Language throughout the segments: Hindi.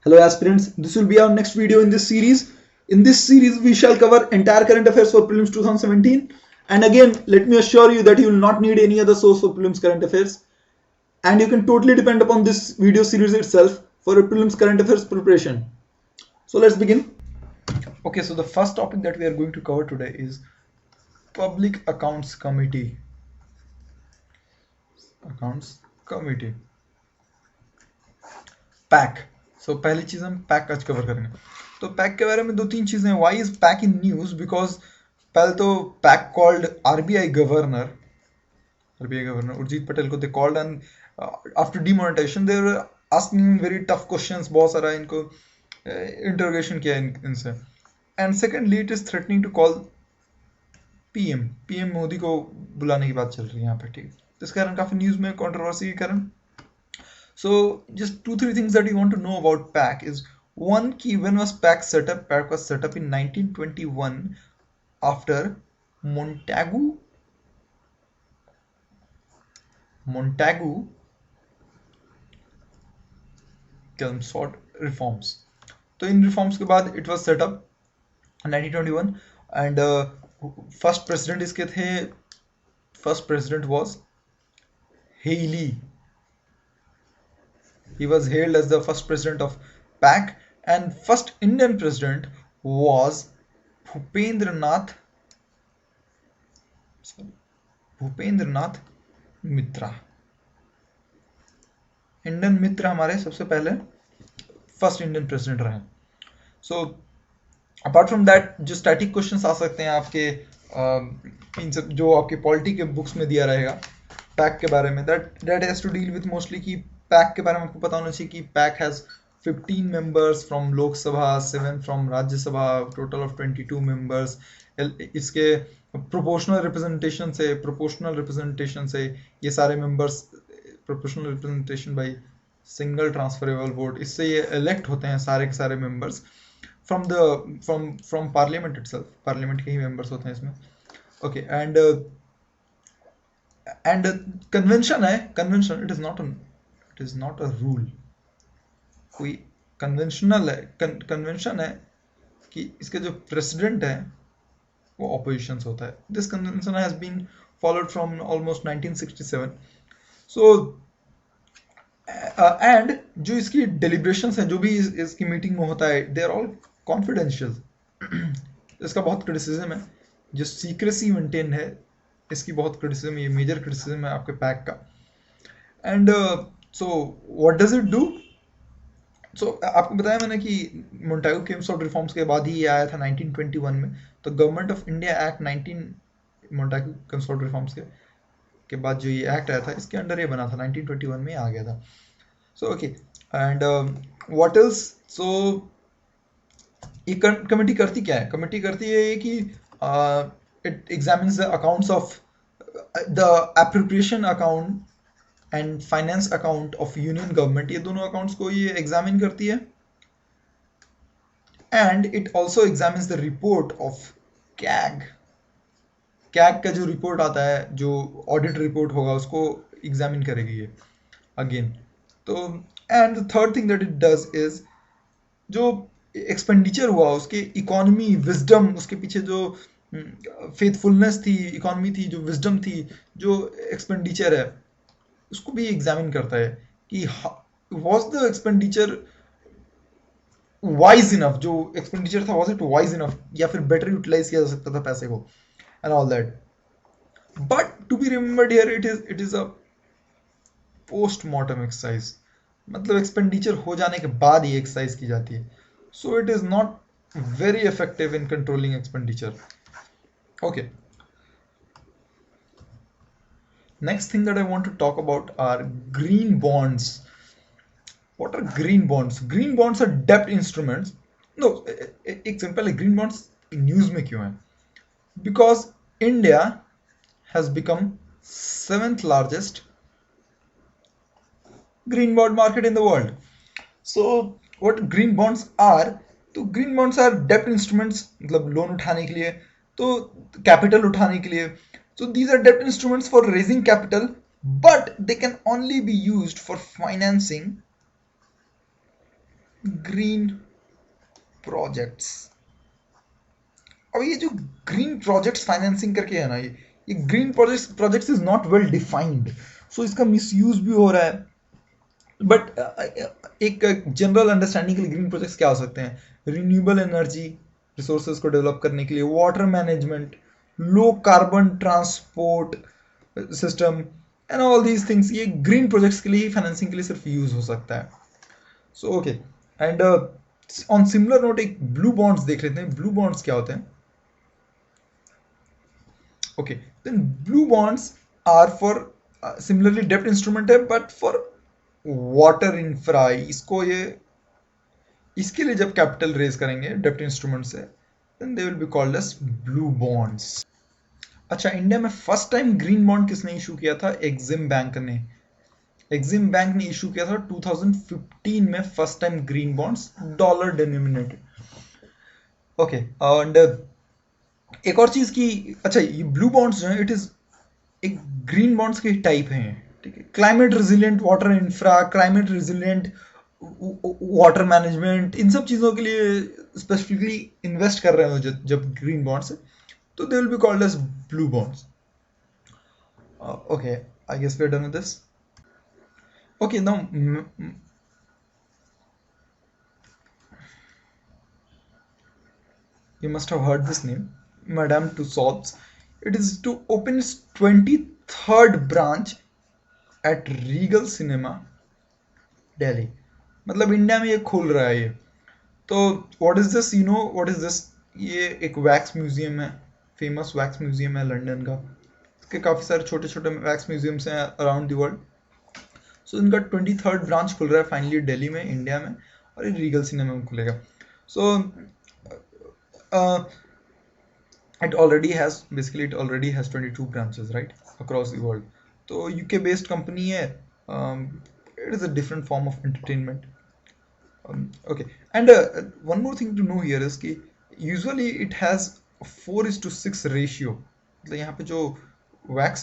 Hello aspirants, this will be our next video in this series. In this series, we shall cover entire current affairs for prelims 2017. And again, let me assure you that you will not need any other source for prelims current affairs. And you can totally depend upon this video series itself for a prelims current affairs preparation. So let's begin. Okay, so the first topic that we are going to cover today is Public Accounts Committee. PAC. So पहली चीज हम पैक आज कवर करेंगे. तो पैक के बारे में दो तीन चीजें. Why is PAC in news? Because पहले तो PAC called RBI governor Urjit Patel को they called and after demonetisation they were asking very tough questions. बहुत सारा इनको इंटरोगेशन किया इनसे. And secondly it is threatening to call PM Modi को बुलाने की बात चल रही है यहाँ पे. ठीक, तो इस कारण काफी न्यूज में कंट्रोवर्सी के कारण. So just 2-3 things that you want to know about PAC is one, key when was PAC set up? PAC was set up in 1921 after Montagu-Chelmsford reforms. तो इन reforms के बाद it was set up in 1921 and first president इसके थे. First president was Haley. He was hailed as the first president of PAC, and first Indian president was Bhupendranath Mitra. Indian Mitra हमारे सबसे पहले फर्स्ट इंडियन प्रेसिडेंट रहे. सो अपार्ट फ्रॉम दैट जो स्टैटिक क्वेश्चंस आ सकते हैं आपके इन सब जो आपके पॉलिटी के बुक्स में दिया रहेगा पैक के बारे में, that has to deal with mostly कि पैक के बारे में आपको पता होना चाहिए कि PAC has 15 members from Lok Sabha, 7 from Rajya Sabha, total of 22 members. इसके प्रोपोर्शनल रिप्रेजेंटेशन से ये सारे members, proportional representation by single transferable vote, इससे ये इलेक्ट होते हैं सारे के सारे members from parliament itself. Parliament के ही मेंबर्स होते हैं इसमें. ओके, एंड कन्वेंशन है. Convention it is not a rule. कोई कन्वेंशन है कि इसके जो प्रेसिडेंट है वो ऑपोजिशन से होता है. This convention has been followed from almost 1967. So and जो इसकी डेलिब्रेशंस हैं, जो भी इसकी मीटिंग में होता है, दे आर ऑल कॉन्फिडेंशियल. इसका बहुत क्रिटिसिज्म है. जो सीक्रेसी मेंटेन है इसकी बहुत क्रिटिसिज्म, ये मेजर क्रिटिसिज्म है आपके पैक का. And so what does it do? So आपको बताया मैंने कि मोंटागू-चेम्सफोर्ड रिफॉर्म्स के बाद ही ये आया था 1921 में. तो government of India act 19 Montagu-Chelmsford reforms के बाद जो ये एक्ट आया था, इसके अंडर ये बना था. 1921 में आ गया था. So okay, and what else? So ये कमेटी करती क्या है? कमेटी करती है ये कि it examines the accounts of the appropriation account and finance account of union government. ये दोनों अकाउंट्स को ये एग्जामिन करती है. And it also examines the report of CAG. CAG का जो रिपोर्ट आता है, जो ऑडिट रिपोर्ट होगा, उसको एग्जामिन करेगी ये अगेन. तो and the third thing that it does is जो एक्सपेंडिचर हुआ उसके इकोनॉमी, विजडम, उसके पीछे जो फेथफुलनेस थी, इकोनॉमी थी, जो विजडम थी, जो एक्सपेंडिचर है, उसको भी एग्जामिन करता है कि was the expenditure wise enough. जो एक्सपेंडिचर था वाज इट वाइज इनफ, या फिर बेटर यूटिलाइज किया जा सकता था पैसे को, and all that. But to be remembered here, it is a postmortem exercise. मतलब एक्सपेंडिचर हो जाने के बाद ही एक्सरसाइज की जाती है. So it is not very effective in controlling expenditure. Okay, next thing that I want to talk about are green bonds. What are green bonds? Green bonds are debt instruments. No, एक सिंपल है, green bonds न्यूज में क्यों है? Because India has become 7th largest green bond market in the world. So what green bonds are? तो ग्रीन बॉन्ड्स आर डेप्ट इंस्ट्रूमेंट्स, मतलब लोन उठाने के लिए, तो कैपिटल उठाने के लिए. सो दीज आर डेप्ट instruments for raising capital, but they can only be used for financing green projects. अब ये जो ग्रीन प्रोजेक्ट्स फाइनेंसिंग करके है ना, ये green projects is not well defined, so इसका मिसयूज भी हो रहा है। बट एक जनरल अंडरस्टैंडिंग के लिए ग्रीन प्रोजेक्ट्स क्या हो सकते हैं? रिन्यूएबल एनर्जी रिसोर्सेज को डेवलप करने के लिए, water management, low carbon transport system and all these things, ये ग्रीन प्रोजेक्ट्स के लिए ही फाइनेंसिंग के लिए सिर्फ यूज हो सकता है। So okay, and on similar note एक ब्लू बॉन्ड्स देख लेते हैं। ब्लू बॉन्ड्स क्या होते हैं? Okay, then blue bonds are for similarly डेब्ट इंस्ट्रूमेंट है बट फॉर वाटर इंफ्रा। इसके लिए जब कैपिटल रेज करेंगे डेब्ट इंस्ट्रूमेंट से, then they will be called as blue bonds. अच्छा, इंडिया में फर्स्ट टाइम ग्रीन बॉन्ड किसने इशू किया था? एग्जिम बैंक ने। एग्जिम बैंक ने इशू किया था 2015 में first time green bonds, dollar denominated. Okay, and एक और चीज की, अच्छा ये ब्लू बॉन्ड्स जो है इट इज एक ग्रीन बॉन्ड्स के टाइप हैं, ठीक है। Climate resilient water infra, climate resilient water management, इन सब चीज़ों के लिए स्पेसिफिकली इन्वेस्ट कर रहे हो जब ग्रीन बॉन्ड्स, तो they will be called as blue bonds. Okay, I guess we are done with this. Okay, now you must have heard this name, Madame Tussauds. It is to open its 23rd branch at Regal Cinema, Delhi. मतलब इंडिया में ये खुल रहा है ये। तो what is this, you know what is this? ये एक वैक्स म्यूजियम है, फेमस वैक्स म्यूजियम है लंदन का। इसके काफ़ी सारे छोटे छोटे वैक्स म्यूजियम्स हैं अराउंड द वर्ल्ड। सो इनका 23rd ब्रांच खुल रहा है फाइनली दिल्ली में, इंडिया में, और ये रीगल सिनेमा में खुलेगा। सो it already has 22 branches, right, across the world. तो UK based company है, it is a different form of entertainment. Okay, and one more thing to know here is कि usually it has 4:6 ratio। मतलब यहाँ पे जो wax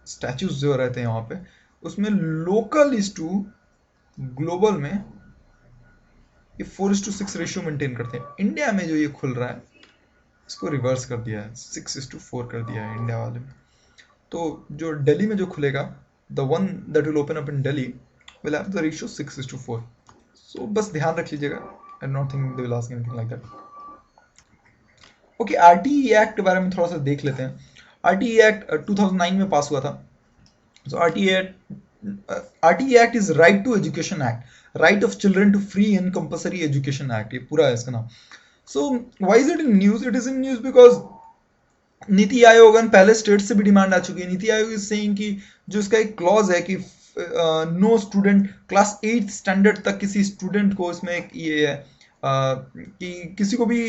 statues जो रहते हैं वहाँ पे, उसमें local is to global में ये 4:6 रेशियो मेंटेन करते हैं। इंडिया में जो ये खुल रहा है इसको रिवर्स कर दिया है, 6:4 कर दिया है इंडिया वाले में। तो जो दिल्ली में जो खुलेगा, the one that will open up in Delhi will have the ratio 6:4। सो बस ध्यान रख लीजिएगा, I don't think they will ask anything like that. Okay, RTE act के बारे में थोड़ा सा देख लेते हैं। आरटीई एक्ट 2009 में पास हुआ था। So RTE act is right to education act, right of children to free and compulsory education act, ये पूरा है इसका नाम। So why is it in news? It is in news because NITI Aayog और पहले स्टेट से भी डिमांड आ चुकी है। नीति आयोग इज सेइंग कि जो इसका एक क्लॉज है कि no student class 8th standard तक किसी स्टूडेंट को, इसमें एक ये है कि किसी को भी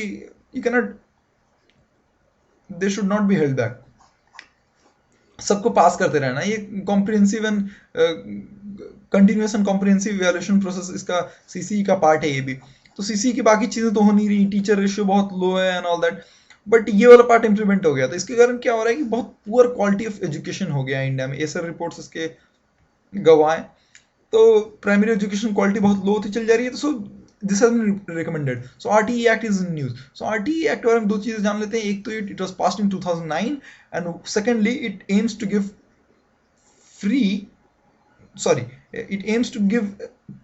you can not, they should not be held back, सबको पास करते रहना। ये comprehensive and continuous and comprehensive evaluation process, इसका सीसी का पार्ट है ये भी। तो सीसी की बाकी चीजें तो हो नहीं रही, टीचर रेशियो बहुत लो है एंड ऑल दैट, बट ये वाला पार्ट इंप्लीमेंट हो गया। तो इसके कारण क्या हो रहा है कि बहुत पुअर क्वालिटी ऑफ एजुकेशन हो गया है इंडिया में। एसर रिपोर्ट्स इसके गवाह हैं। तो प्राइमरी एजुकेशन क्वालिटी बहुत लो होती चल जा रही है। तो so this has been recommended. So RTE act is in news. So RTE act के बारे में दो चीजें जान लेते हैं। एक तो it was passed in 2009 and secondly it aims to give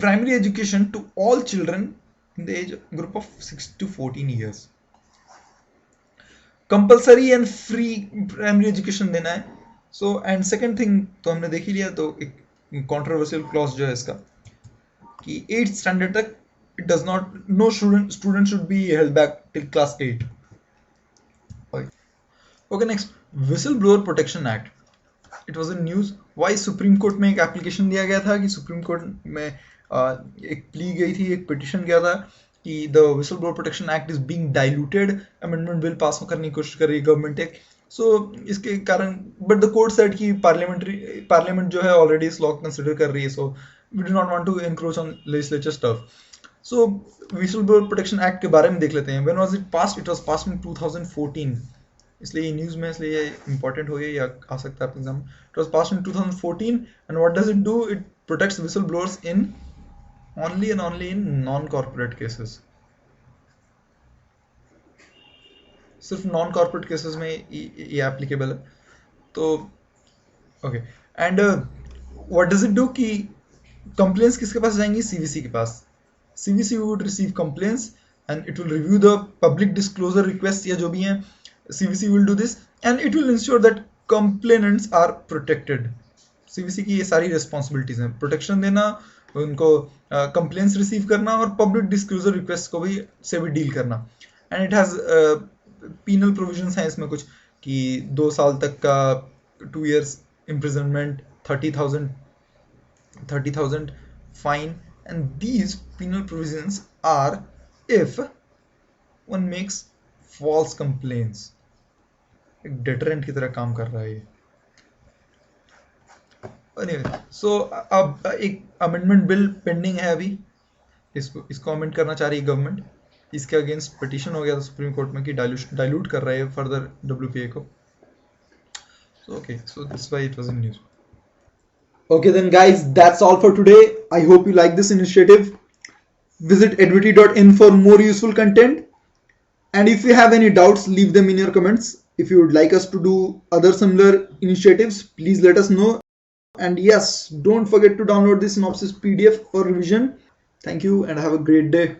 primary education to all children in the age group of 6 to 14 years. Compulsory and free primary education देना है। सो एंड सेकेंड थिंग तो हमने देख ही लिया। तो एक कॉन्ट्रोवर्शियल क्लॉज जो है इसका कि 8th स्टैंडर्ड तक it does not, no student should be held back till class 8। Okay, next, whistle blower protection act. It was in news. Why? Supreme Court में एक एप्लीकेशन दिया गया था कि सुप्रीम कोर्ट में एक प्ली गई थी, एक पिटिशन गया था कि the whistle blower protection act is being diluted, amendment bill pass करने की कोशिश कर रही है गवर्नमेंट एक। सो इसके कारण, बट द कोर्ट सेड कि पार्लियामेंट जो है ऑलरेडी इस लॉ कंसिडर कर रही है, so we do not want to encroach on legislature stuff. So whistle blower protection act के बारे में देख लेते हैं। When was it passed? It was passed in 2014, इसलिए न्यूज में, इसलिए इंपॉर्टेंट हो गया या आ सकता है exam. It was passed in 2014 and what does it do? It protects whistle blowers in only and only in non-corporate cases. सिर्फ नॉन कॉर्पोरेट केसेस में ये एप्लीकेबल है. तो okay. And what does it do कि कंप्लेंट्स किसके पास जाएंगी? सीवीसी के पास. CVC would receive complaints and it will review the public disclosure request या जो भी हैं. CVC will do this and it will ensure that complainants are protected. CVC की ये सारी रिस्पॉन्सिबिलिटीज हैं, प्रोटेक्शन देना, उनको कंप्लेंट्स रिसीव करना और पब्लिक डिस्क्लोजर रिक्वेस्ट को भी से भी डील करना. And it has penal provisions हैं इसमें कुछ कि 2 साल तक का 2 years imprisonment, 30,000 fine, and these penal provisions are if one makes false complaints. एक deterrent की तरह काम कर रहा है ये. Anyway, so अब एक amendment bill pending है अभी, इसको अमेंड करना चाह रही है गवर्नमेंट. इसके अगेंस्ट पिटीशन हो गया था सुप्रीम कोर्ट में कि डाइल्यूट कर रहा है फर्दर डब्ल्यूपीए को. So okay, so that's why it was in news. Okay then guys, that's all for today. I hope you like this initiative. Visit edvity.in for more useful content. And if you have any doubts, leave them in your comments. If you would like us to do other similar initiatives, please let us know. And yes, don't forget to download this synopsis PDF for revision. Thank you and have a great day.